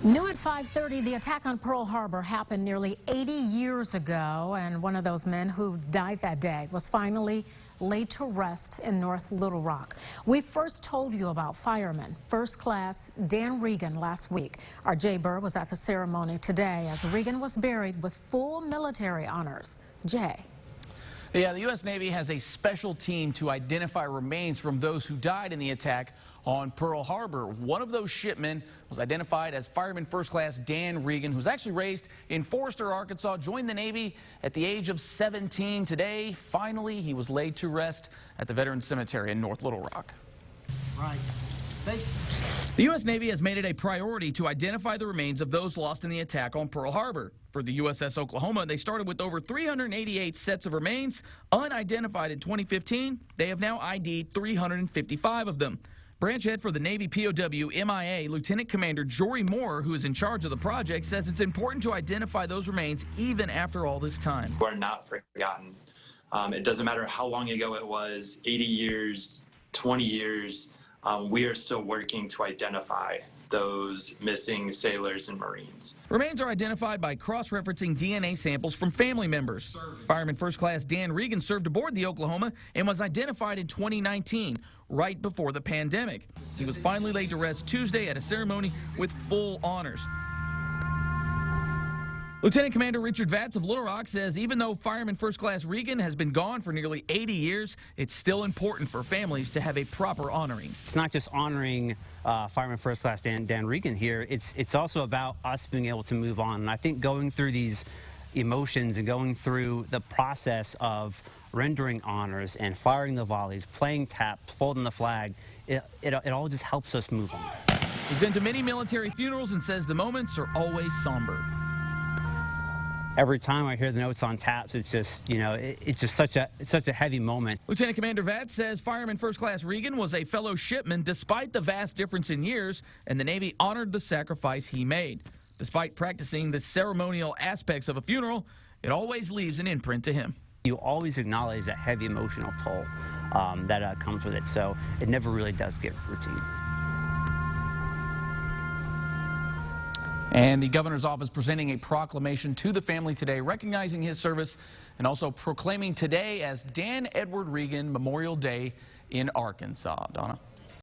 New at 5:30, the attack on Pearl Harbor happened nearly 80 years ago, and one of those men who died that day was finally laid to rest in North Little Rock. We first told you about fireman First Class Dan Regan last week. Our Jay Burr was at the ceremony today as Regan was buried with full military honors. Jay. Yeah, the U.S. Navy has a special team to identify remains from those who died in the attack on Pearl Harbor. One of those shipmen was identified as Fireman First Class Dan Regan, who's actually raised in Forester, Arkansas, joined the Navy at the age of 17. Today, finally, he was laid to rest at the Veterans Cemetery in North Little Rock. Right. The U.S. Navy has made it a priority to identify the remains of those lost in the attack on Pearl Harbor. For the USS Oklahoma, they started with over 388 sets of remains unidentified in 2015. They have now ID'd 355 of them. Branch head for the Navy POW MIA, Lieutenant Commander Jory Moore, who is in charge of the project, says it's important to identify those remains even after all this time. We're not forgotten. It doesn't matter how long ago it was, 80 years, 20 years, we are still working to identify those missing sailors and Marines. Remains are identified by cross-referencing DNA samples from family members. Fireman First Class Dan Regan served aboard the Oklahoma and was identified in 2019, right before the pandemic. He was finally laid to rest Tuesday at a ceremony with full honors. Lieutenant Commander Richard Vatz of Little Rock says even though Fireman First Class Regan has been gone for nearly 80 years, it's still important for families to have a proper honoring. It's not just honoring Fireman First Class Dan Regan here. It's also about us being able to move on. And I think going through these emotions and going through the process of rendering honors and firing the volleys, playing taps, folding the flag, it all just helps us move on. He's been to many military funerals and says the moments are always somber. Every time I hear the notes on taps, it's just, you know, it's just such a heavy moment. Lieutenant Commander Vatz says Fireman First Class Regan was a fellow shipman despite the vast difference in years, and the Navy honored the sacrifice he made. Despite practicing the ceremonial aspects of a funeral, it always leaves an imprint to him. You always acknowledge that heavy emotional toll that comes with it, so it never really does get routine. And the governor's office presenting a proclamation to the family today, recognizing his service and also proclaiming today as Dan Edward Regan Memorial Day in Arkansas. Donna.